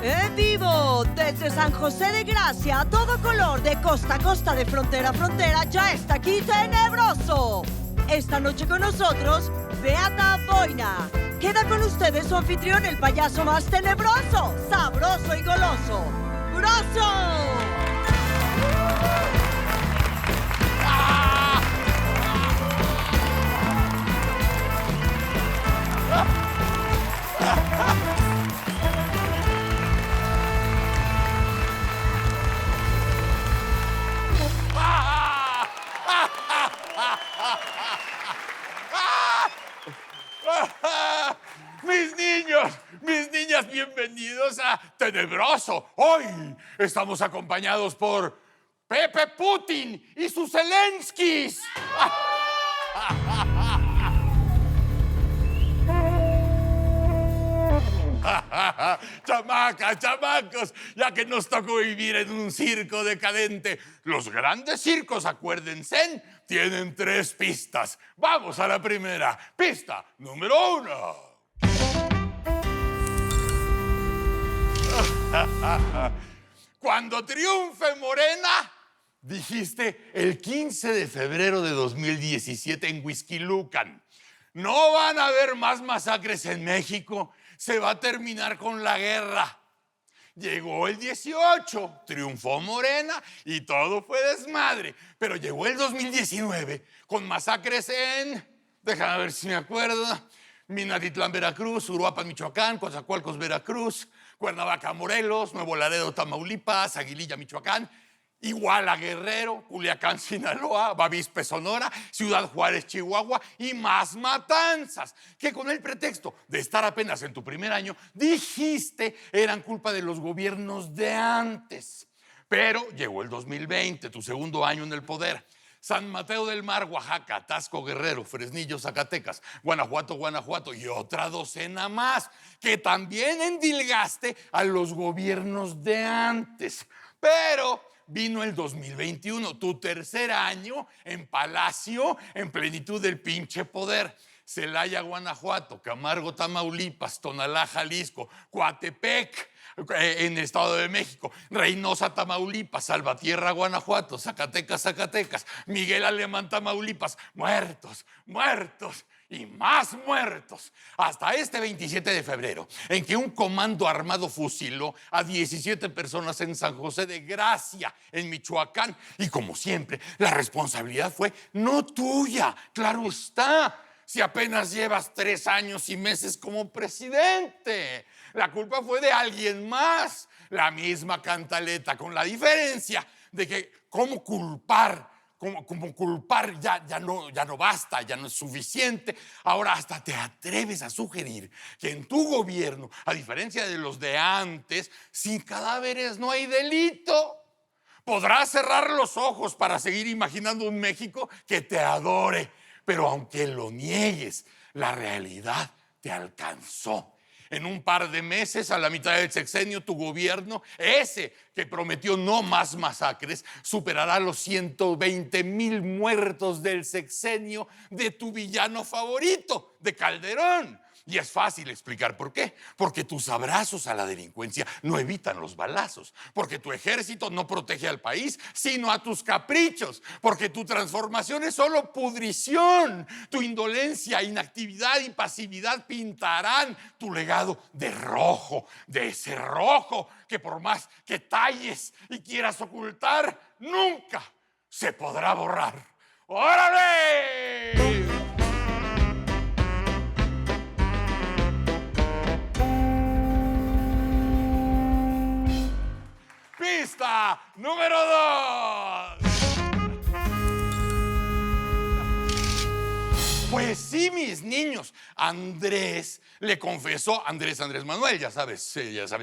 En vivo, desde San José de Gracia, a todo color, de costa a costa, de frontera a frontera, ya está aquí Tenebroso. Esta noche con nosotros, Beata Boina. Queda con ustedes su anfitrión, el payaso más tenebroso, sabroso y goloso, ¡Broso! Mis niñas, bienvenidos a Tenebroso. Hoy estamos acompañados por Pepe Putin y sus Zelenskis. Chamacos, ya que nos tocó vivir en un circo decadente, los grandes circos, acuérdense, tienen 3 pistas. Vamos a la primera. Pista número 1. Cuando triunfe Morena, dijiste el 15 de febrero de 2017 en Huixquilucan. No van a haber más masacres en México, se va a terminar con la guerra. Llegó el 18, triunfó Morena y todo fue desmadre. Pero llegó el 2019 con masacres en, déjame ver si me acuerdo, Minatitlán, Veracruz, Uruapan, Michoacán, Coatzacoalcos, Veracruz, Cuernavaca, Morelos, Nuevo Laredo, Tamaulipas, Aguililla, Michoacán, Iguala, Guerrero, Culiacán, Sinaloa, Bavispe, Sonora, Ciudad Juárez, Chihuahua y más matanzas que con el pretexto de estar apenas en tu primer año dijiste eran culpa de los gobiernos de antes. Pero llegó el 2020, tu segundo año en el poder. San Mateo del Mar, Oaxaca, Taxco, Guerrero, Fresnillo, Zacatecas, Guanajuato y otra docena más que también endilgaste a los gobiernos de antes. Pero vino el 2021, tu tercer año en Palacio, en plenitud del pinche poder. Celaya, Guanajuato, Camargo, Tamaulipas, Tonalá, Jalisco, Coatepec, en el Estado de México, Reynosa, Tamaulipas, Salvatierra, Guanajuato, Zacatecas, Miguel Alemán, Tamaulipas, muertos y más muertos. Hasta este 27 de febrero, en que un comando armado fusiló a 17 personas en San José de Gracia, en Michoacán. Y como siempre, la responsabilidad fue no tuya, claro está. Si apenas llevas 3 años y meses como presidente, la culpa fue de alguien más. La misma cantaleta, con la diferencia de que como culpar ya no basta, ya no es suficiente. Ahora hasta te atreves a sugerir que en tu gobierno, a diferencia de los de antes, sin cadáveres no hay delito. Podrás cerrar los ojos para seguir imaginando un México que te adore. Pero aunque lo niegues, la realidad te alcanzó. En un par de meses, a la mitad del sexenio, tu gobierno, ese que prometió no más masacres, superará los 120,000 muertos del sexenio de tu villano favorito, de Calderón. Y es fácil explicar por qué. Porque tus abrazos a la delincuencia no evitan los balazos. Porque tu ejército no protege al país, sino a tus caprichos. Porque tu transformación es solo pudrición. Tu indolencia, inactividad y pasividad pintarán tu legado de rojo. De ese rojo que por más que talles y quieras ocultar, nunca se podrá borrar. ¡Órale! Pista número 2. Pues sí, mis niños, Andrés Manuel, ya sabes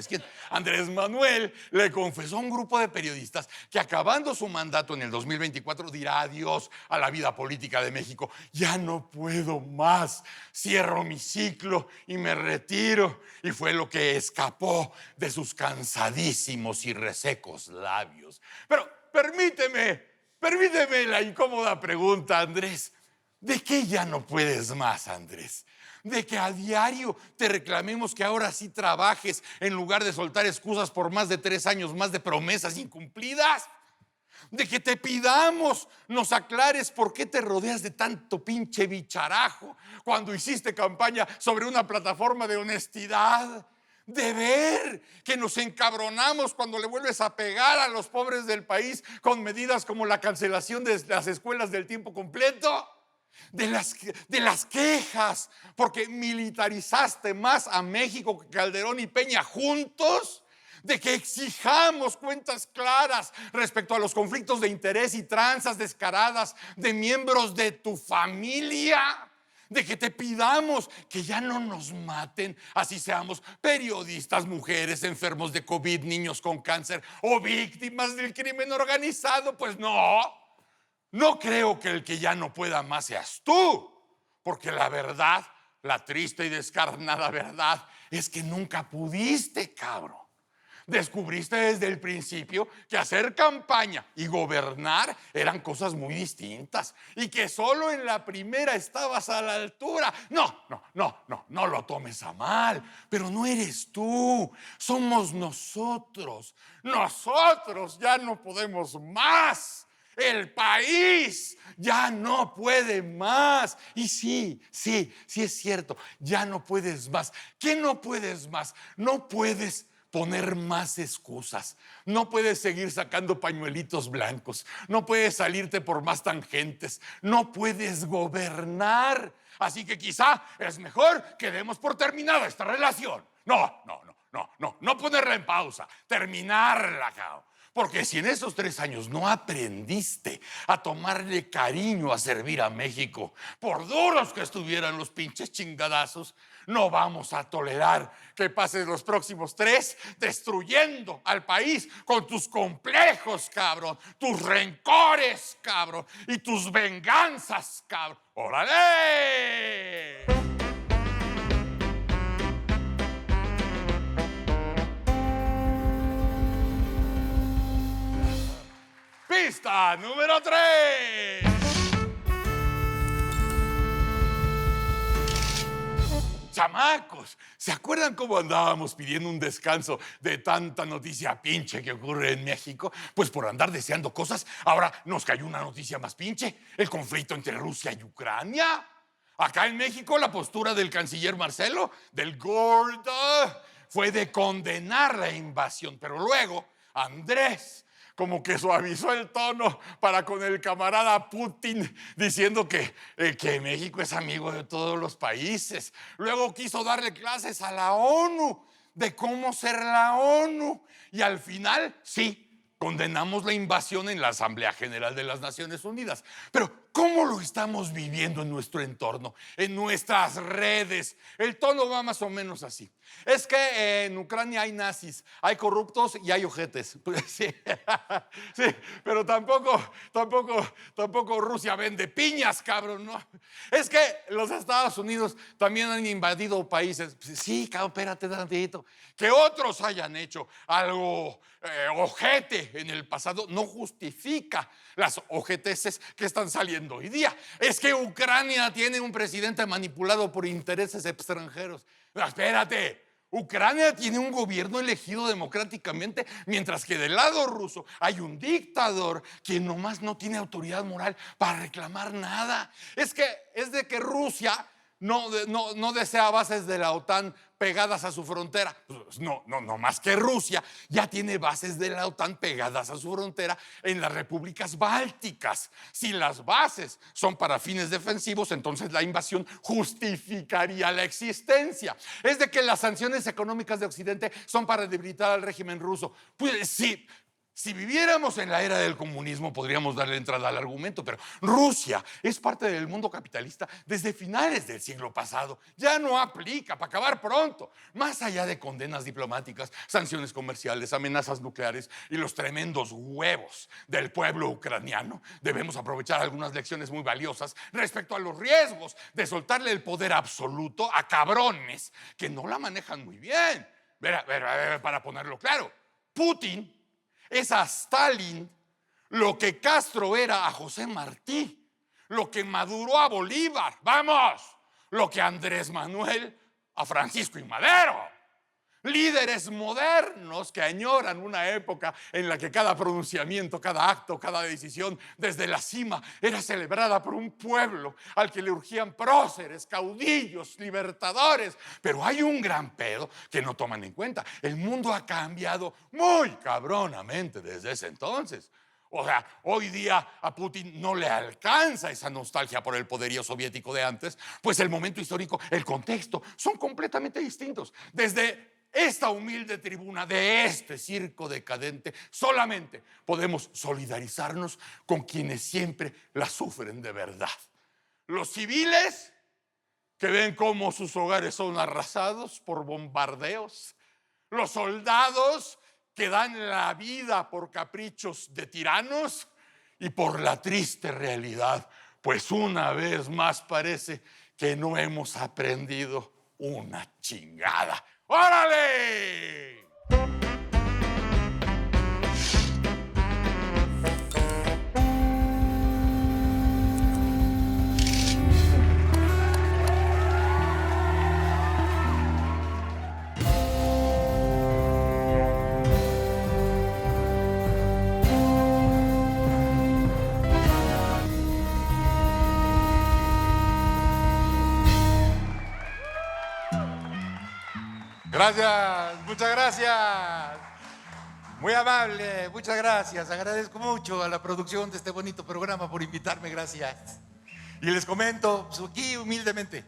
quién. Andrés Manuel le confesó a un grupo de periodistas que acabando su mandato en el 2024 dirá adiós a la vida política de México. Ya no puedo más, cierro mi ciclo y me retiro. Y fue lo que escapó de sus cansadísimos y resecos labios. Pero permíteme la incómoda pregunta, Andrés. ¿De qué ya no puedes más, Andrés? de que a diario te reclamemos que ahora sí trabajes en lugar de soltar excusas por más de 3 años más de promesas incumplidas, de que te pidamos nos aclares por qué te rodeas de tanto pinche bicharajo cuando hiciste campaña sobre una plataforma de honestidad, de ver que nos encabronamos cuando le vuelves a pegar a los pobres del país con medidas como la cancelación de las escuelas del tiempo completo, de las quejas porque militarizaste más a México que Calderón y Peña juntos, de que exijamos cuentas claras respecto a los conflictos de interés y tranzas descaradas de miembros de tu familia, de que te pidamos que ya no nos maten, así seamos periodistas, mujeres, enfermos de COVID, niños con cáncer o víctimas del crimen organizado. Pues no creo que el que ya no pueda más seas tú, porque la verdad, la triste y descarnada verdad, es que nunca pudiste, cabrón. Descubriste desde el principio que hacer campaña y gobernar eran cosas muy distintas y que solo en la primera estabas a la altura. No lo tomes a mal, pero no eres tú, somos nosotros. Nosotros ya no podemos más. El país ya no puede más. Y sí es cierto, ya no puedes más. ¿Qué no puedes más? No puedes poner más excusas, no puedes seguir sacando pañuelitos blancos, no puedes salirte por más tangentes, no puedes gobernar. Así que quizá es mejor que demos por terminada esta relación. No ponerla en pausa, terminarla, cabrón. Porque si en esos 3 años no aprendiste a tomarle cariño a servir a México, por duros que estuvieran los pinches chingadazos, no vamos a tolerar que pases los próximos 3 destruyendo al país con tus complejos, cabrón, tus rencores, cabrón, y tus venganzas, cabrón. ¡Órale! Pista número 3. Chamacos, ¿se acuerdan cómo andábamos pidiendo un descanso de tanta noticia pinche que ocurre en México? Pues por andar deseando cosas, ahora nos cayó una noticia más pinche: el conflicto entre Rusia y Ucrania. Acá en México la postura del canciller Marcelo, del gordo, fue de condenar la invasión, pero luego Andrés como que suavizó el tono para con el camarada Putin, diciendo que México es amigo de todos los países. Luego quiso darle clases a la ONU de cómo ser la ONU. Y al final, sí, condenamos la invasión en la Asamblea General de las Naciones Unidas. Pero ¿cómo lo estamos viviendo en nuestro entorno, en nuestras redes? El tono va más o menos así. Es que en Ucrania hay nazis, hay corruptos y hay ojetes. Sí, pero tampoco Rusia vende piñas, cabrón, ¿no? Es que los Estados Unidos también han invadido países. Sí, cabrón, espérate tantito. Que otros hayan hecho algo ojete en el pasado no justifica las ojeteces que están saliendo hoy día. Es que Ucrania tiene un presidente manipulado por intereses extranjeros. Espérate, Ucrania tiene un gobierno elegido democráticamente, mientras que del lado ruso hay un dictador quien nomás no tiene autoridad moral para reclamar nada. Es de que Rusia no desea bases de la OTAN pegadas a su frontera. Pues no más que Rusia ya tiene bases de la OTAN pegadas a su frontera en las repúblicas bálticas. Si las bases son para fines defensivos, entonces la invasión justificaría la existencia. Es de que las sanciones económicas de Occidente son para debilitar al régimen ruso. Pues sí. Si viviéramos en la era del comunismo podríamos darle entrada al argumento, pero Rusia es parte del mundo capitalista desde finales del siglo pasado. Ya no aplica, para acabar pronto. Más allá de condenas diplomáticas, sanciones comerciales, amenazas nucleares y los tremendos huevos del pueblo ucraniano, debemos aprovechar algunas lecciones muy valiosas respecto a los riesgos de soltarle el poder absoluto a cabrones que no la manejan muy bien. Para ponerlo claro, Putin es a Stalin lo que Castro era a José Martí, lo que Maduro a Bolívar. ¡Vamos! lo que Andrés Manuel a Francisco y Madero. Líderes modernos que añoran una época en la que cada pronunciamiento, cada acto, cada decisión desde la cima era celebrada por un pueblo al que le urgían próceres, caudillos, libertadores. Pero hay un gran pedo que no toman en cuenta. El mundo ha cambiado muy cabronamente desde ese entonces. O sea, hoy día a Putin no le alcanza esa nostalgia por el poderío soviético de antes, pues el momento histórico, el contexto son completamente distintos. Desde esta humilde tribuna de este circo decadente, solamente podemos solidarizarnos con quienes siempre la sufren de verdad. Los civiles que ven cómo sus hogares son arrasados por bombardeos. Los soldados que dan la vida por caprichos de tiranos y por la triste realidad, pues una vez más parece que no hemos aprendido una chingada. ¡Órale! Gracias, muchas gracias. Muy amable, muchas gracias. Agradezco mucho a la producción de este bonito programa por invitarme, gracias. Y les comento, pues, aquí humildemente,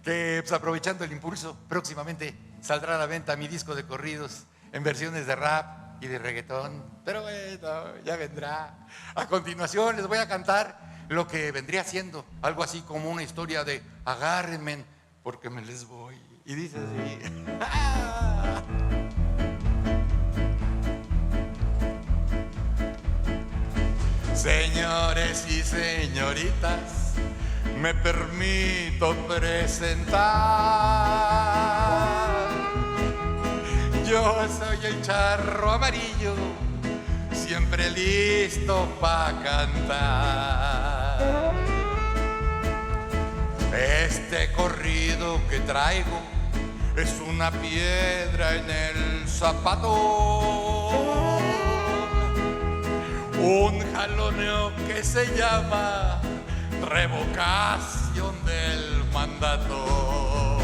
que pues, aprovechando el impulso, próximamente saldrá a la venta mi disco de corridos en versiones de rap y de reggaetón. Pero bueno, ya vendrá. A continuación les voy a cantar lo que vendría siendo algo así como una historia de agárrenme porque me les voy. Y dice así. Señores y señoritas, me permito presentar. Yo soy el charro amarillo, siempre listo para cantar. Este corrido que traigo es una piedra en el zapato, un jaloneo que se llama revocación del mandato.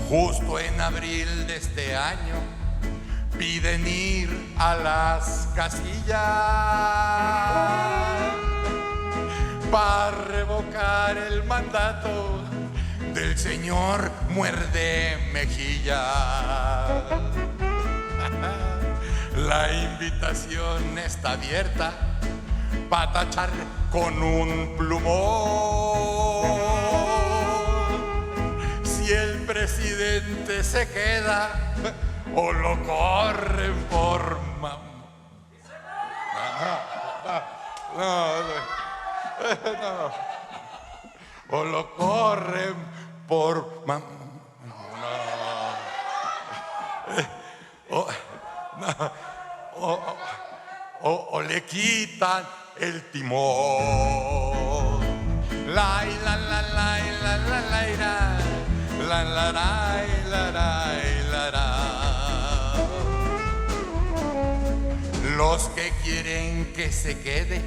Justo en abril de este año piden ir a las casillas para revocar el mandato del señor Muerde Mejilla. La invitación está abierta para tachar con un plumón. Si el presidente se queda o lo corren por no. O lo corren por o le quitan el timón. La la la la la la la la la la la. Los que quieren que se quede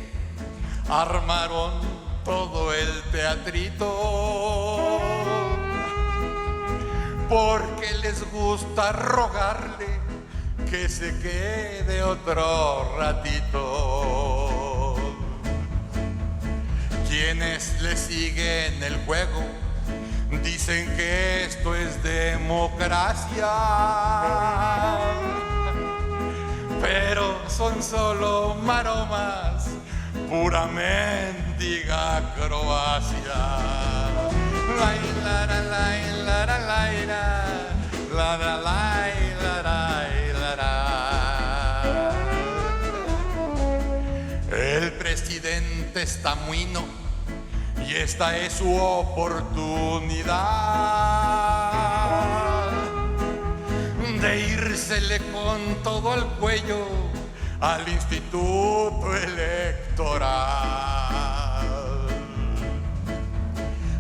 armaron todo el teatrito, porque les gusta rogarle que se quede otro ratito. Quienes le siguen el juego dicen que esto es democracia, pero son solo maromas, pura mendiga Croacia. El presidente está muino y esta es su oportunidad de írsele con todo al cuello al Instituto Electoral.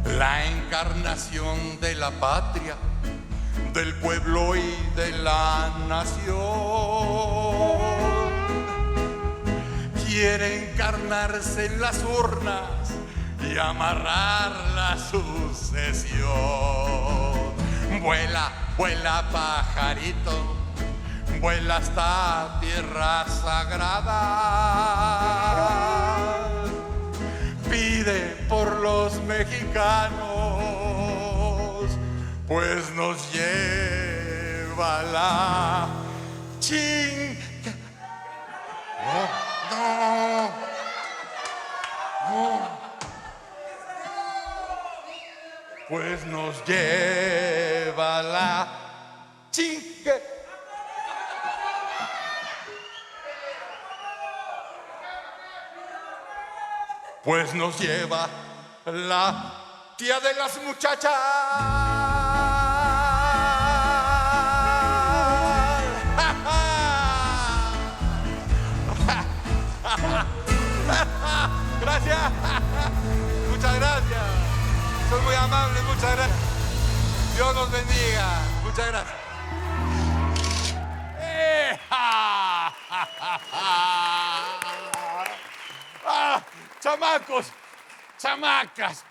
La encarnación de la patria, del pueblo y de la nación, quiere encarnarse en las urnas y amarrar la sucesión. Vuela, vuela pajarito, vuela hasta tierra sagrada, pide por los mexicanos, pues nos lleva la chinga. No. Pues nos lleva la chinga. Pues nos lleva la tía de las muchachas. Gracias. Muchas gracias. Son muy amables, muchas gracias. Dios los bendiga. Muchas gracias. Chamacos, chamacas,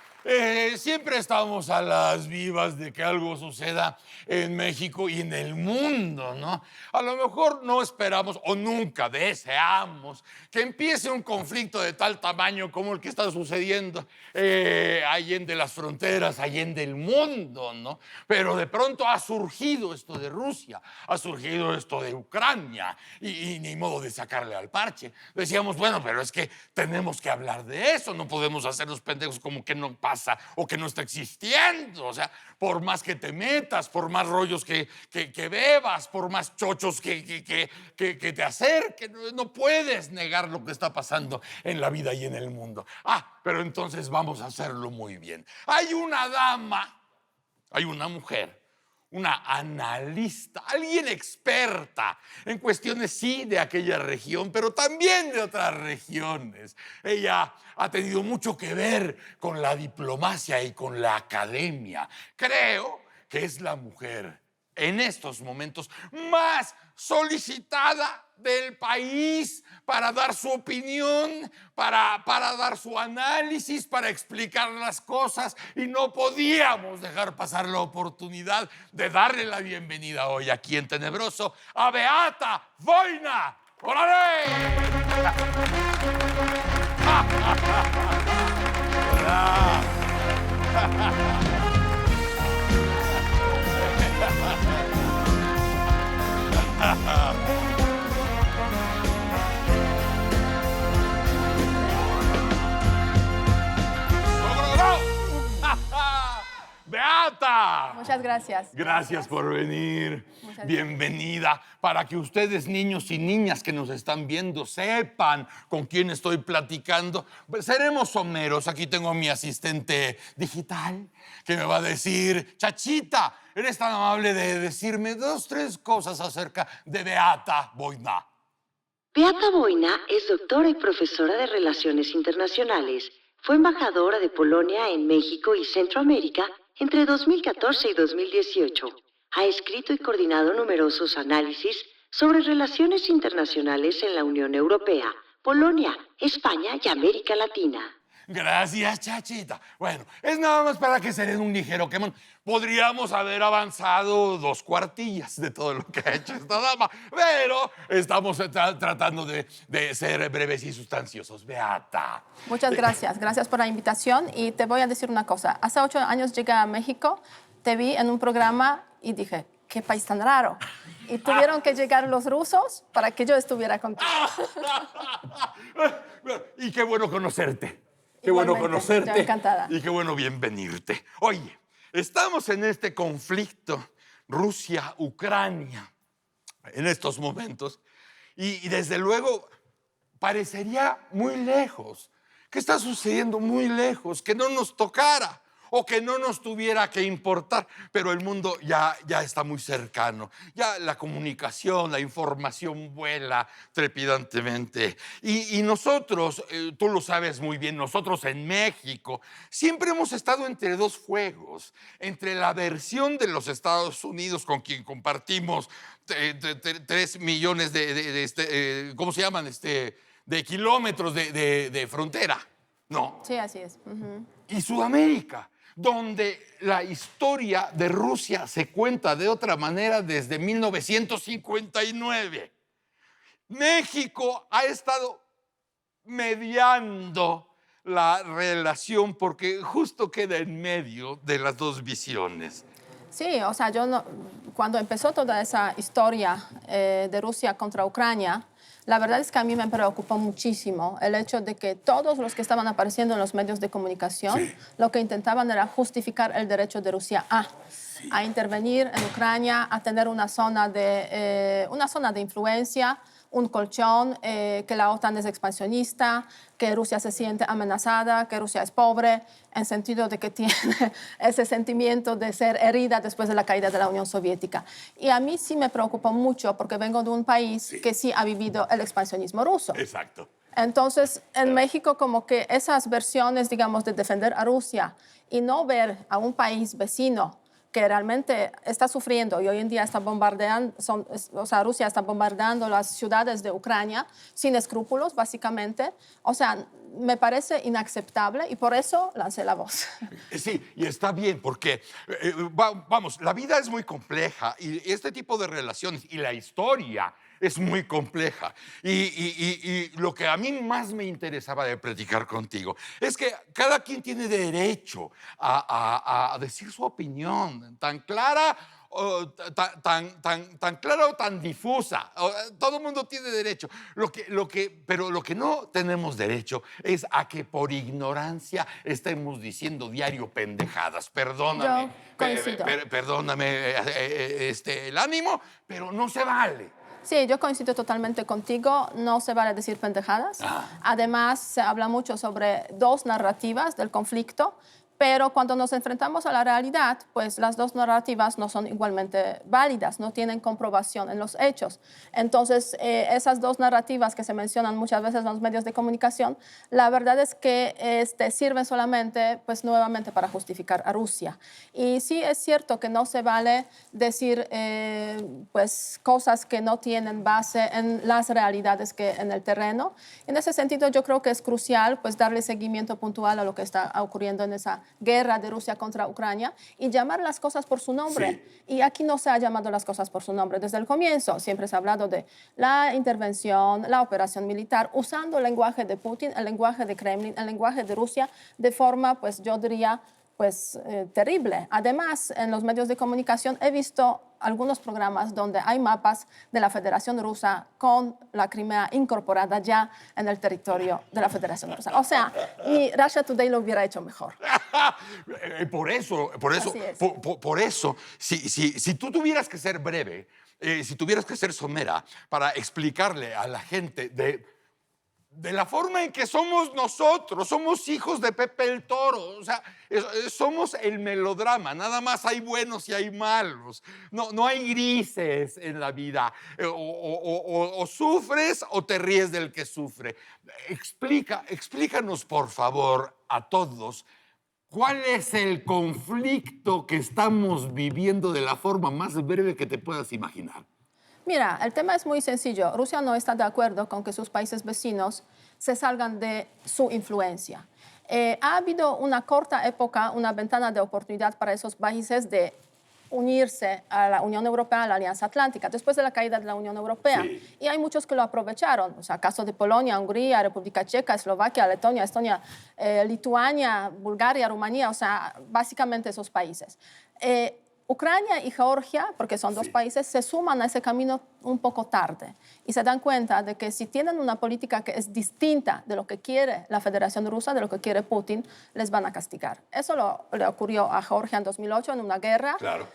siempre estamos a las vivas de que algo suceda en México y en el mundo, ¿no? A lo mejor no esperamos o nunca deseamos que empiece un conflicto de tal tamaño como el que está sucediendo allende las fronteras, allende el mundo, ¿no? Pero de pronto ha surgido esto de Rusia, ha surgido esto de Ucrania y ni modo de sacarle al parche. Decíamos, bueno, pero es que tenemos que hablar de eso, no podemos hacernos pendejos como que no pasa o que no está existiendo. O sea, por más que te metas, por más rollos que bebas, por más chochos que te acerquen, no puedes negar lo que está pasando en la vida y en el mundo. Pero entonces vamos a hacerlo muy bien. Hay una dama, hay una mujer, una analista, alguien experta en cuestiones, sí, de aquella región, pero también de otras regiones. Ella ha tenido mucho que ver con la diplomacia y con la academia. Creo que es la mujer en estos momentos más solicitada del país para dar su opinión, para dar su análisis, para explicar las cosas, y no podíamos dejar pasar la oportunidad de darle la bienvenida hoy aquí en Tenebroso a Beata Vojna. ¡Órale! ¡Beata! Muchas gracias. Gracias por venir. Bienvenida. Para que ustedes, niños y niñas que nos están viendo, sepan con quién estoy platicando, pues seremos someros. Aquí tengo a mi asistente digital que me va a decir: Chachita, ¿eres tan amable de decirme 2, 3 cosas acerca de Beata Vojna? Beata Vojna es doctora y profesora de Relaciones Internacionales. Fue embajadora de Polonia en México y Centroamérica entre 2014 y 2018. Ha escrito y coordinado numerosos análisis sobre relaciones internacionales en la Unión Europea, Polonia, España y América Latina. Gracias, Chachita. Bueno, es nada más para que se den un ligero quemón. Podríamos haber avanzado 2 cuartillas de todo lo que ha hecho esta dama, pero estamos tratando de ser breves y sustanciosos. Beata. Muchas gracias. Gracias por la invitación. Y te voy a decir una cosa. Hace 8 años llegué a México, te vi en un programa y dije, qué país tan raro. Y tuvieron que llegar los rusos para que yo estuviera contigo. Y qué bueno conocerte. Qué bueno conocerte. Yo encantada. Y qué bueno bienvenirte. Oye, estamos en este conflicto Rusia-Ucrania en estos momentos y desde luego parecería muy lejos, que está sucediendo muy lejos, que no nos tocara. o que no nos tuviera que importar, pero el mundo ya está muy cercano. Ya la comunicación, la información vuela trepidantemente. Y nosotros, tú lo sabes muy bien, nosotros en México siempre hemos estado entre dos fuegos, entre la versión de los Estados Unidos con quien compartimos 3 millones ¿cómo se llaman? De kilómetros de frontera, ¿no? Sí, así es. Ujú. Y Sudamérica, donde la historia de Rusia se cuenta de otra manera desde 1959. México ha estado mediando la relación porque justo queda en medio de las dos visiones. Sí, o sea, cuando empezó toda esa historia de Rusia contra Ucrania, la verdad es que a mí me preocupó muchísimo el hecho de que todos los que estaban apareciendo en los medios de comunicación lo que intentaban era justificar el derecho de Rusia a intervenir en Ucrania, a tener una zona de influencia, un colchón, que la OTAN es expansionista, que Rusia se siente amenazada, que Rusia es pobre, en sentido de que tiene ese sentimiento de ser herida después de la caída de la Unión Soviética. Y a mí sí me preocupó mucho porque vengo de un país que sí ha vivido el expansionismo ruso. Exacto. Entonces, en México, como que esas versiones, digamos, de defender a Rusia y no ver a un país vecino que realmente está sufriendo y hoy en día está bombardeando, Rusia está bombardeando las ciudades de Ucrania sin escrúpulos, básicamente. O sea, me parece inaceptable y por eso lancé la voz. Sí, y está bien, porque, vamos, la vida es muy compleja y este tipo de relaciones y la historia es muy compleja. Y lo que a mí más me interesaba de platicar contigo es que cada quien tiene derecho a decir su opinión tan clara, tan clara o tan difusa. Todo el mundo tiene derecho. Pero lo que no tenemos derecho es a que por ignorancia estemos diciendo diario pendejadas. Perdóname. Yo coincido. Perdóname el ánimo, pero no se vale. Sí, yo coincido totalmente contigo, no se vale decir pendejadas. Además, se habla mucho sobre dos narrativas del conflicto, pero cuando nos enfrentamos a la realidad, pues las dos narrativas no son igualmente válidas, no tienen comprobación en los hechos. Entonces, esas dos narrativas que se mencionan muchas veces en los medios de comunicación, la verdad es que sirven solamente, pues nuevamente, para justificar a Rusia. Y sí es cierto que no se vale decir pues cosas que no tienen base en las realidades que en el terreno. En ese sentido, yo creo que es crucial pues darle seguimiento puntual a lo que está ocurriendo en esa guerra de Rusia contra Ucrania y llamar las cosas por su nombre. Sí. Y aquí no se ha llamado las cosas por su nombre desde el comienzo. Siempre se ha hablado de la intervención, la operación militar, usando el lenguaje de Putin, el lenguaje de Kremlin, el lenguaje de Rusia de forma, pues yo diría, pues terrible. Además, en los medios de comunicación he visto algunos programas donde hay mapas de la Federación Rusa con la Crimea incorporada ya en el territorio de la Federación Rusa. O sea, ni Russia Today lo hubiera hecho mejor. Por eso, si tú tuvieras que ser breve, si tuvieras que ser somera para explicarle a la gente de la forma en que somos nosotros, somos hijos de Pepe el Toro, o sea, somos el melodrama, nada más hay buenos y hay malos, no hay grises en la vida, o sufres o te ríes del que sufre. Explícanos por favor a todos, ¿cuál es el conflicto que estamos viviendo de la forma más breve que te puedas imaginar? Mira, el tema es muy sencillo. Rusia no está de acuerdo con que sus países vecinos se salgan de su influencia. Ha habido una corta época, una ventana de oportunidad para esos países de unirse a la Unión Europea, a la Alianza Atlántica, después de la caída de la Unión Europea. Sí. Y hay muchos que lo aprovecharon. O sea, caso de Polonia, Hungría, República Checa, Eslovaquia, Letonia, Estonia, Lituania, Bulgaria, Rumanía, o sea, básicamente esos países. Ucrania y Georgia, porque son dos países, se suman a ese camino un poco tarde y se dan cuenta de que si tienen una política que es distinta de lo que quiere la Federación Rusa, de lo que quiere Putin, les van a castigar. Eso le ocurrió a Georgia en 2008 en una guerra. Claro.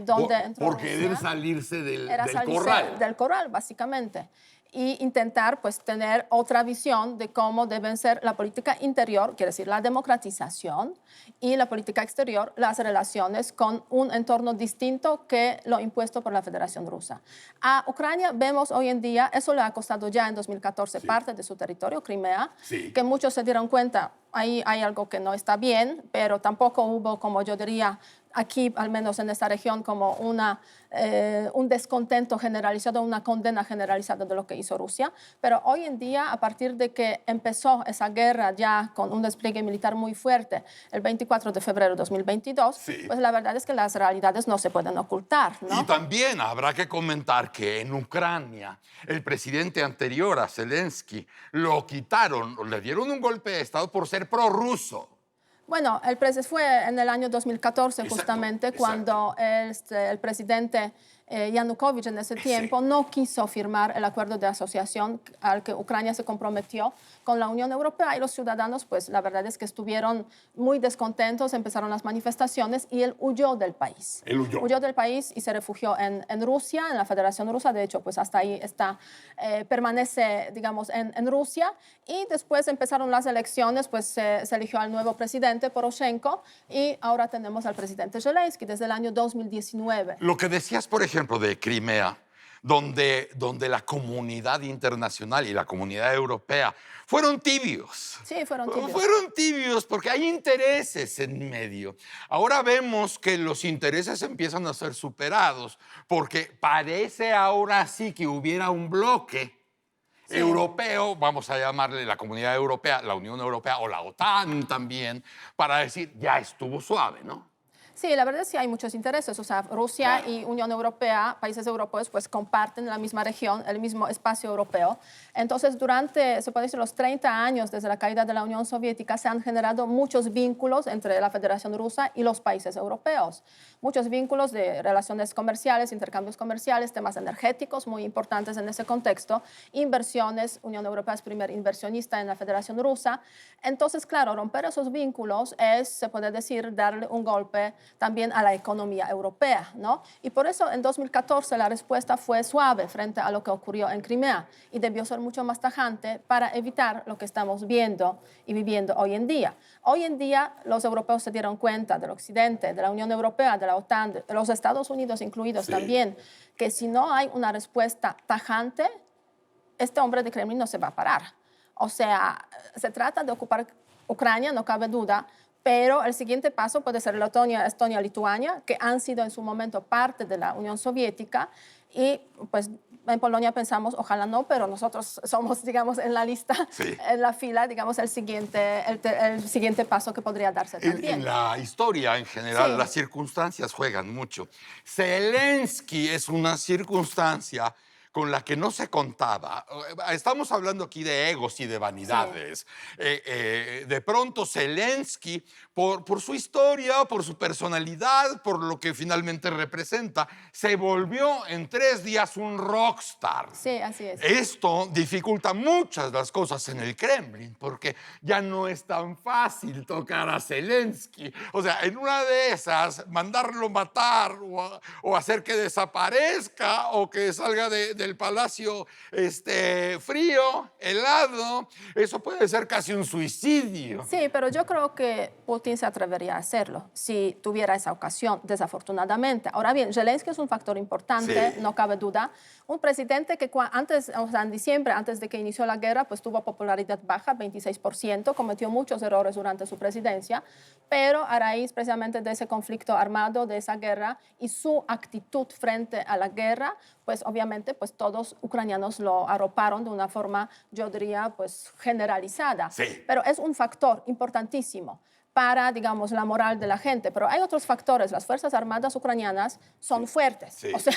Donde entró por querer salirse del corral. Del corral, básicamente. e intentar pues tener otra visión de cómo deben ser la política interior, quiere decir la democratización, y la política exterior, las relaciones con un entorno distinto que lo impuesto por la Federación Rusa. A Ucrania vemos hoy en día, eso le ha costado ya en 2014 parte de su territorio, Crimea, que muchos se dieron cuenta, ahí hay algo que no está bien, pero tampoco hubo, como yo diría, aquí, al menos en esta región, como un descontento generalizado, una condena generalizada de lo que hizo Rusia. Pero hoy en día, a partir de que empezó esa guerra ya con un despliegue militar muy fuerte, el 24 de febrero de 2022, pues la verdad es que las realidades no se pueden ocultar, ¿no? Y también habrá que comentar que en Ucrania el presidente anterior a Zelensky lo quitaron, le dieron un golpe de Estado por ser prorruso. Bueno, fue en el año 2014 justamente cuando el presidente Yanukovych en ese tiempo no quiso firmar el acuerdo de asociación al que Ucrania se comprometió con la Unión Europea, y los ciudadanos, pues la verdad es que estuvieron muy descontentos, empezaron las manifestaciones y él huyó del país. Él huyó. Huyó del país y se refugió en Rusia, en la Federación Rusa. De hecho, pues hasta ahí permanece, digamos, en Rusia. Y después empezaron las elecciones, pues se eligió al nuevo presidente, Poroshenko, y ahora tenemos al presidente Zelensky desde el año 2019. Lo que decías, por ejemplo, de Crimea, donde la comunidad internacional y la comunidad europea fueron tibios. Sí, fueron tibios. Fueron tibios porque hay intereses en medio. Ahora vemos que los intereses empiezan a ser superados porque parece ahora sí que hubiera un bloque europeo, vamos a llamarle la Comunidad Europea, la Unión Europea o la OTAN también, para decir, ya estuvo suave, ¿no? Sí, la verdad es que hay muchos intereses. O sea, Rusia y Unión Europea, países europeos, pues comparten la misma región, el mismo espacio europeo. Entonces, durante, se puede decir, los 30 años desde la caída de la Unión Soviética, se han generado muchos vínculos entre la Federación Rusa y los países europeos. Muchos vínculos de relaciones comerciales, intercambios comerciales, temas energéticos muy importantes en ese contexto, inversiones. Unión Europea es primer inversionista en la Federación Rusa. Entonces, claro, romper esos vínculos es, se puede decir, darle un golpe también a la economía europea, ¿no? Y por eso en 2014 la respuesta fue suave frente a lo que ocurrió en Crimea y debió ser mucho más tajante para evitar lo que estamos viendo y viviendo hoy en día. Hoy en día los europeos se dieron cuenta, del Occidente, de la Unión Europea, de la OTAN, de los Estados Unidos incluidos también, que si no hay una respuesta tajante, este hombre de Kremlin no se va a parar. O sea, se trata de ocupar Ucrania, no cabe duda, pero el siguiente paso puede ser Letonia, Estonia, Lituania, que han sido en su momento parte de la Unión Soviética, y pues en Polonia pensamos, ojalá no, pero nosotros somos, digamos, en la lista, en la fila, digamos, el siguiente paso que podría darse también. En la historia en general, las circunstancias juegan mucho. Zelensky es una circunstancia con la que no se contaba. Estamos hablando aquí de egos y de vanidades. De pronto Zelensky, por su historia, por su personalidad, por lo que finalmente representa, se volvió en 3 días un rockstar. Sí, así es. Esto dificulta muchas las cosas en el Kremlin, porque ya no es tan fácil tocar a Zelensky. O sea, en una de esas, mandarlo matar o hacer que desaparezca o que salga del palacio frío, helado, eso puede ser casi un suicidio. Sí, pero yo creo que Putin se atrevería a hacerlo si tuviera esa ocasión, desafortunadamente. Ahora bien, Zelensky es un factor importante, no cabe duda. Un presidente que antes, o sea, en diciembre, antes de que inició la guerra, pues tuvo popularidad baja, 26%, cometió muchos errores durante su presidencia, pero a raíz precisamente de ese conflicto armado, de esa guerra y su actitud frente a la guerra, pues obviamente pues todos ucranianos lo arroparon de una forma, yo diría, pues generalizada. Pero es un factor importantísimo para, digamos, la moral de la gente. Pero hay otros factores. Las Fuerzas Armadas ucranianas son fuertes. O sea,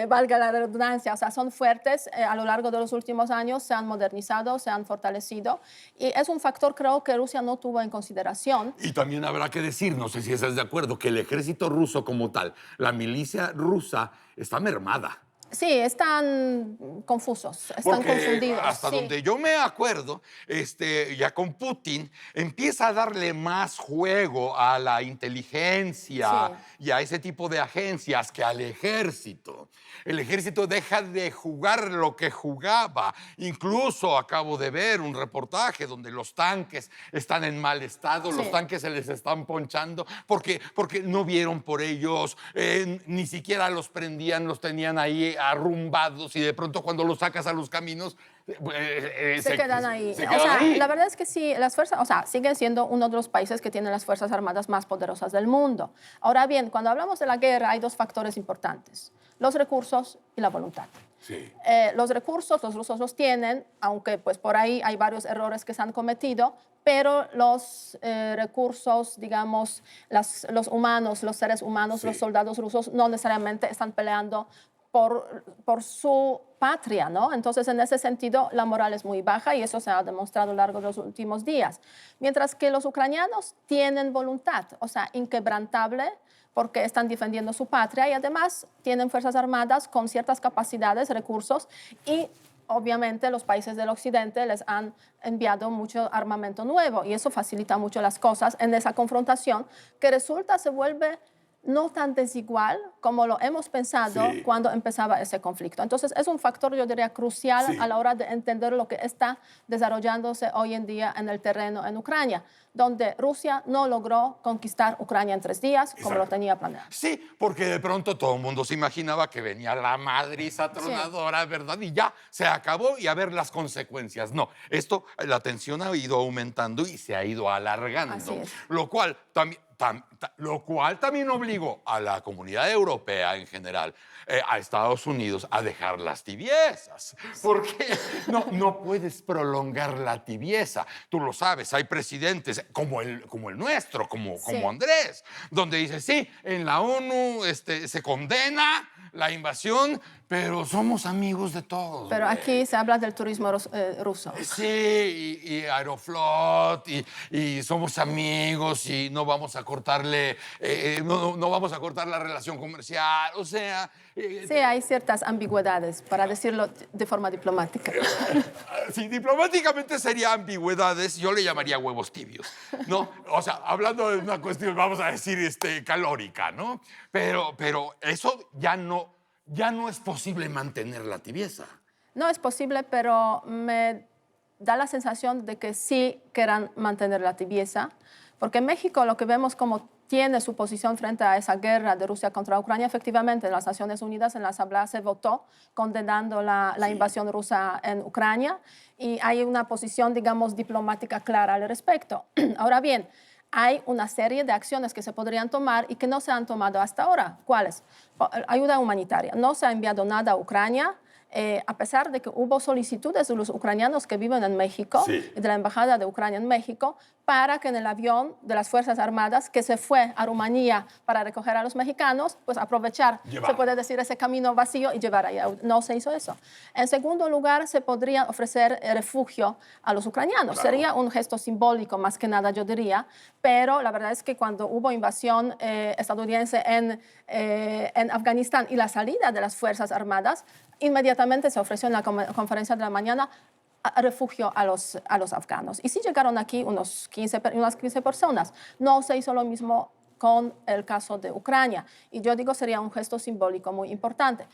valga la redundancia, o sea, son fuertes. A lo largo de los últimos años se han modernizado, se han fortalecido. Y es un factor, creo, que Rusia no tuvo en consideración. Y también habrá que decir, no sé si estás de acuerdo, que el ejército ruso como tal, la milicia rusa, está mermada. Sí, están confusos, están Porque confundidos. hasta sí. donde yo me acuerdo, ya con Putin empieza a darle más juego a la inteligencia y a ese tipo de agencias que al ejército. El ejército deja de jugar lo que jugaba. Incluso acabo de ver un reportaje donde los tanques están en mal estado, los tanques se les están ponchando porque no vieron por ellos, ni siquiera los prendían, los tenían ahí arrumbados y de pronto cuando los sacas a los caminos se quedan ahí. se O quedan sea, ahí. la verdad es que sí, las fuerzas, o sea, siguen siendo uno de los países que tienen las fuerzas armadas más poderosas del mundo. Ahora bien, cuando hablamos de la guerra hay dos factores importantes: los recursos y la voluntad. Sí. Los recursos los rusos los tienen, aunque pues por ahí hay varios errores que se han cometido, pero los recursos, digamos, los humanos, los seres humanos, los soldados rusos no necesariamente están peleando por su patria, ¿no? Entonces, en ese sentido, la moral es muy baja y eso se ha demostrado a lo largo de los últimos días. Mientras que los ucranianos tienen voluntad, o sea, inquebrantable, porque están defendiendo su patria y además tienen fuerzas armadas con ciertas capacidades, recursos y obviamente los países del occidente les han enviado mucho armamento nuevo y eso facilita mucho las cosas en esa confrontación que resulta se vuelve no tan desigual como lo hemos pensado cuando empezaba ese conflicto. Entonces, es un factor, yo diría, crucial a la hora de entender lo que está desarrollándose hoy en día en el terreno en Ucrania, donde Rusia no logró conquistar Ucrania en 3 días, como lo tenía planeado. Sí, porque de pronto todo el mundo se imaginaba que venía la madriz atronadora, ¿verdad? Y ya se acabó y a ver las consecuencias. No, la tensión ha ido aumentando y se ha ido alargando. Así es. Lo cual también obligó a la comunidad europea en general, a Estados Unidos, a dejar las tibiezas. Porque no puedes prolongar la tibieza. Tú lo sabes, hay presidentes como el nuestro, como Andrés, donde dice, sí, en la ONU se condena la invasión, pero somos amigos de todos. Pero aquí se habla del turismo ruso. Sí, y Aeroflot, y somos amigos y no vamos a cortarle, no vamos a cortar la relación comercial, o sea... Sí, hay ciertas ambigüedades, para decirlo de forma diplomática. Sí, diplomáticamente sería ambigüedades, yo le llamaría huevos tibios, ¿no? O sea, hablando de una cuestión, vamos a decir, calórica, ¿no? Pero eso ya no es posible mantener la tibieza. No es posible, pero me da la sensación de que sí quieran mantener la tibieza, porque en México lo que vemos como tiene su posición frente a esa guerra de Rusia contra Ucrania, efectivamente en las Naciones Unidas, en la Asamblea se votó condenando la invasión rusa en Ucrania y hay una posición, digamos, diplomática clara al respecto. Ahora bien, hay una serie de acciones que se podrían tomar y que no se han tomado hasta ahora. ¿Cuáles? Ayuda humanitaria. No se ha enviado nada a Ucrania, a pesar de que hubo solicitudes de los ucranianos que viven en México y de la Embajada de Ucrania en México para que en el avión de las Fuerzas Armadas que se fue a Rumanía para recoger a los mexicanos, pues aprovechar, se puede decir, ese camino vacío y llevar allá. No se hizo eso. En segundo lugar, se podría ofrecer refugio a los ucranianos. Claro. Sería un gesto simbólico, más que nada, yo diría, pero la verdad es que cuando hubo invasión estadounidense en Afganistán y la salida de las Fuerzas Armadas, inmediatamente se ofreció en la conferencia de la mañana refugio a los afganos. Y sí llegaron aquí unas 15 personas. No se hizo lo mismo con el caso de Ucrania. Y yo digo, sería un gesto simbólico muy importante.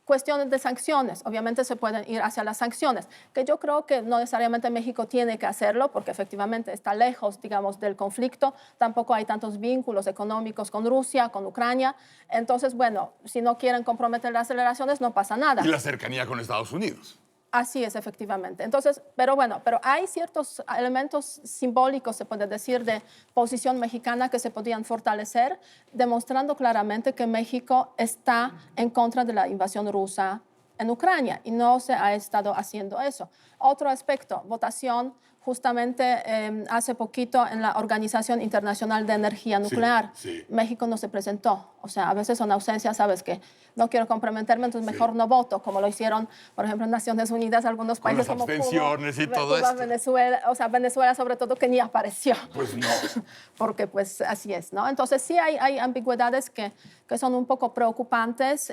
Cuestiones de sanciones, obviamente se pueden ir hacia las sanciones, que yo creo que no necesariamente México tiene que hacerlo, porque efectivamente está lejos, digamos, del conflicto, tampoco hay tantos vínculos económicos con Rusia, con Ucrania, entonces, bueno, si no quieren comprometer las relaciones, no pasa nada. Y la cercanía con Estados Unidos. Así es, efectivamente. Entonces, pero hay ciertos elementos simbólicos, se puede decir, de posición mexicana que se podrían fortalecer, demostrando claramente que México está en contra de la invasión rusa en Ucrania y no se ha estado haciendo eso. Otro aspecto, votación justamente hace poquito en la Organización Internacional de Energía Nuclear. Sí. México no se presentó. O sea, a veces son ausencias, sabes que no quiero comprometerme, entonces mejor no voto, como lo hicieron, por ejemplo, en Naciones Unidas, algunos Con países las como abstenciones y todo Cuba, esto. Venezuela, o sea, Venezuela sobre todo, que ni apareció. Pues no. Porque pues así es, ¿no? Entonces sí hay ambigüedades que son un poco preocupantes,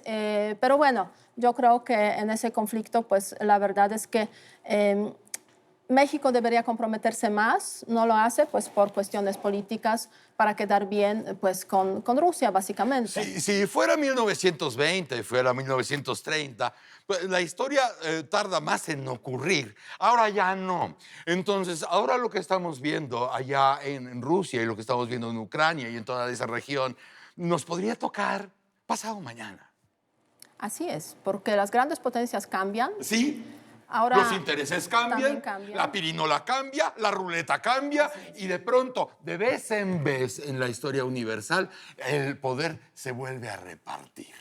pero bueno, yo creo que en ese conflicto, pues la verdad es que México debería comprometerse más, no lo hace pues por cuestiones políticas para quedar bien pues con Rusia básicamente. Si fuera 1920, fuera 1930, pues, la historia tarda más en ocurrir. Ahora ya no. Entonces, ahora lo que estamos viendo allá en Rusia y lo que estamos viendo en Ucrania y en toda esa región, nos podría tocar pasado mañana. Así es, porque las grandes potencias cambian. Sí. Ahora los intereses cambian, cambian, la pirinola cambia, la ruleta cambia y de pronto, de vez en vez en la historia universal, el poder se vuelve a repartir.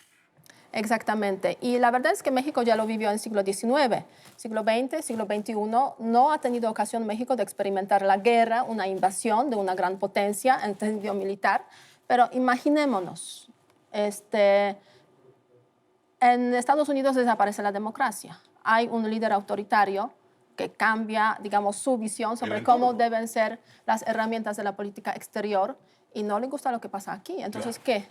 Exactamente. Y la verdad es que México ya lo vivió en el siglo XIX. Siglo XX, siglo XXI, no ha tenido ocasión México de experimentar la guerra, una invasión de una gran potencia en sentido militar. Pero imaginémonos, en Estados Unidos desaparece la democracia. Hay un líder autoritario que cambia, digamos, su visión sobre cómo deben ser las herramientas de la política exterior y no le gusta lo que pasa aquí. Entonces, ¿qué?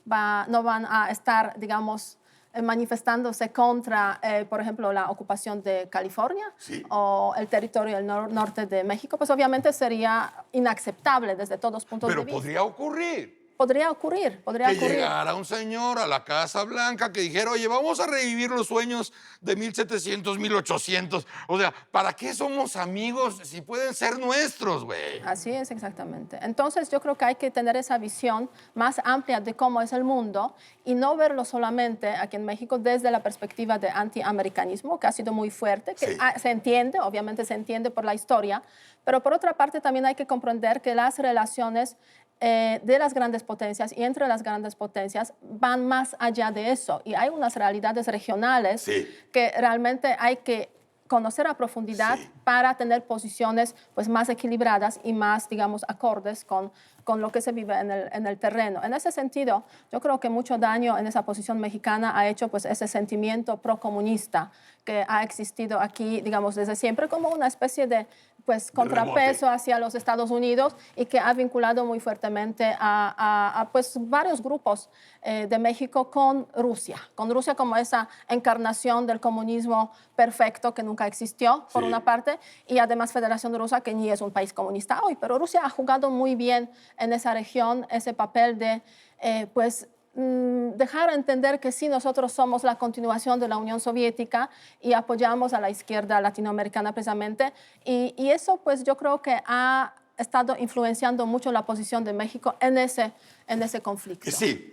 ¿No van a estar, digamos, manifestándose contra, por ejemplo, la ocupación de California o el territorio del norte de México? Pues obviamente sería inaceptable desde todos puntos de vista. Pero podría ocurrir. Podría ocurrir. Que llegara un señor a la Casa Blanca que dijera, oye, vamos a revivir los sueños de 1700, 1800. O sea, ¿para qué somos amigos si pueden ser nuestros, güey? Así es, exactamente. Entonces yo creo que hay que tener esa visión más amplia de cómo es el mundo y no verlo solamente aquí en México desde la perspectiva de antiamericanismo, que ha sido muy fuerte, que se entiende, obviamente se entiende por la historia, pero por otra parte también hay que comprender que las relaciones de las grandes potencias y entre las grandes potencias van más allá de eso. Y hay unas realidades regionales que realmente hay que conocer a profundidad para tener posiciones pues, más equilibradas y más, digamos, acordes con lo que se vive en el terreno. En ese sentido, yo creo que mucho daño en esa posición mexicana ha hecho pues, ese sentimiento procomunista que ha existido aquí, digamos, desde siempre como una especie de pues, contrapeso hacia los Estados Unidos y que ha vinculado muy fuertemente a pues, varios grupos de México con Rusia como esa encarnación del comunismo perfecto que nunca existió, por una parte, y además Federación Rusa, que ni es un país comunista hoy, pero Rusia ha jugado muy bien en esa región ese papel de, pues, dejar entender que sí, nosotros somos la continuación de la Unión Soviética y apoyamos a la izquierda latinoamericana precisamente. Y eso, pues, yo creo que ha estado influenciando mucho la posición de México en ese conflicto. Sí,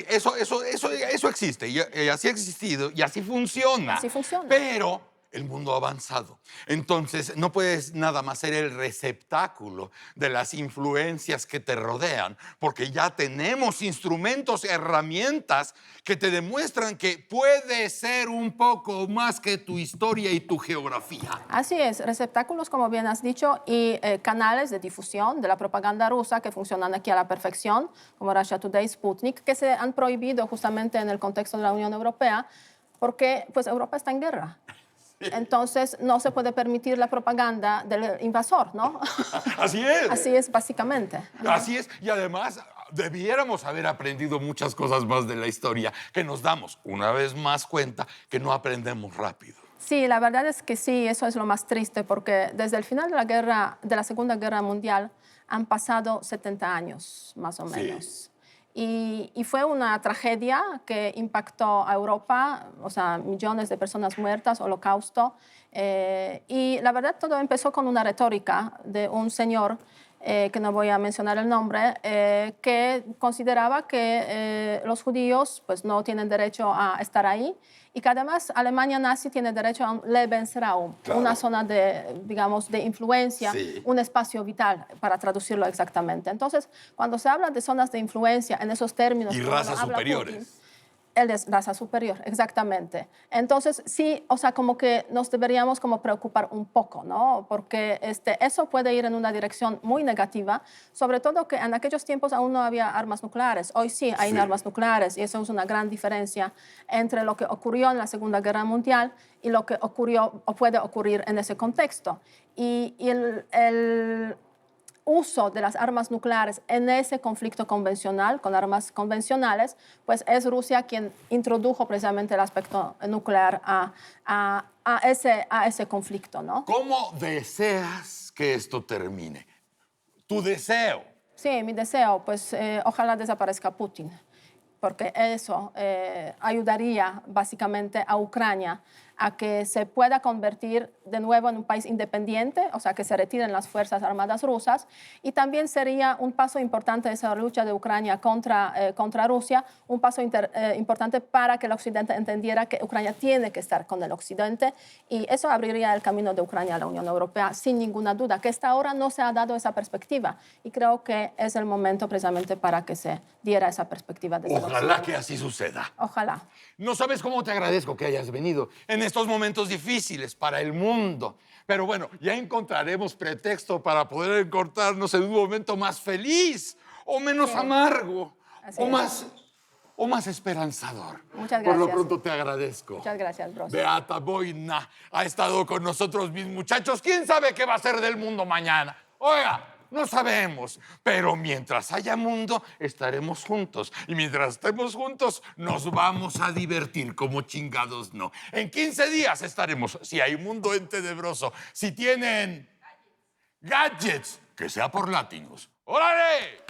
eso existe y así ha existido y así funciona. Así funciona. Pero el mundo ha avanzado. Entonces, no puedes nada más ser el receptáculo de las influencias que te rodean, porque ya tenemos instrumentos, herramientas que te demuestran que puede ser un poco más que tu historia y tu geografía. Así es, receptáculos, como bien has dicho, y canales de difusión de la propaganda rusa que funcionan aquí a la perfección, como Russia Today, Sputnik, que se han prohibido justamente en el contexto de la Unión Europea, porque pues, Europa está en guerra. Entonces, no se puede permitir la propaganda del invasor, ¿no? Así es. Así es, básicamente. Así es. Y además, debiéramos haber aprendido muchas cosas más de la historia, que nos damos una vez más cuenta que no aprendemos rápido. Sí, la verdad es que sí, eso es lo más triste, porque desde el final de la Segunda Guerra Mundial han pasado 70 años, más o menos. Y fue una tragedia que impactó a Europa, o sea, millones de personas muertas, holocausto. Y la verdad todo empezó con una retórica de un señor, que no voy a mencionar el nombre, que consideraba que los judíos pues, no tienen derecho a estar ahí y que además Alemania nazi tiene derecho a un Lebensraum, una zona de, digamos, de influencia, un espacio vital, para traducirlo exactamente. Entonces, cuando se habla de zonas de influencia en esos términos... Y razas superiores. Putin, Él es raza superior, exactamente. Entonces, sí, o sea, como que nos deberíamos como preocupar un poco, ¿no? Porque eso puede ir en una dirección muy negativa, sobre todo que en aquellos tiempos aún no había armas nucleares. Hoy sí hay armas nucleares y eso es una gran diferencia entre lo que ocurrió en la Segunda Guerra Mundial y lo que ocurrió o puede ocurrir en ese contexto. Y el uso de las armas nucleares en ese conflicto convencional, con armas convencionales, pues es Rusia quien introdujo precisamente el aspecto nuclear a ese conflicto, ¿no? ¿Cómo deseas que esto termine? Tu deseo. Sí, mi deseo, pues ojalá desaparezca Putin, porque eso ayudaría básicamente a Ucrania a que se pueda convertir de nuevo en un país independiente, o sea, que se retiren las fuerzas armadas rusas, y también sería un paso importante de esa lucha de Ucrania contra Rusia, un paso importante para que el Occidente entendiera que Ucrania tiene que estar con el Occidente, y eso abriría el camino de Ucrania a la Unión Europea, sin ninguna duda, que hasta ahora no se ha dado esa perspectiva, y creo que es el momento precisamente para que se diera esa perspectiva desde el Ojalá Occidente. que así suceda. Ojalá. No sabes cómo te agradezco que hayas venido en estos momentos difíciles para el mundo. Pero bueno, ya encontraremos pretexto para poder encontrarnos en un momento más feliz o menos amargo Así o es. más esperanzador. Muchas Por lo gracias. pronto te agradezco. Muchas gracias, Bros. Beata Boina ha estado con nosotros, mis muchachos. ¿Quién sabe qué va a ser del mundo mañana? Oiga, no sabemos, pero mientras haya mundo, estaremos juntos. Y mientras estemos juntos, nos vamos a divertir como chingados no. En 15 días estaremos, si hay mundo en Tenebroso, si tienen gadgets, que sea por latinos. ¡Órale!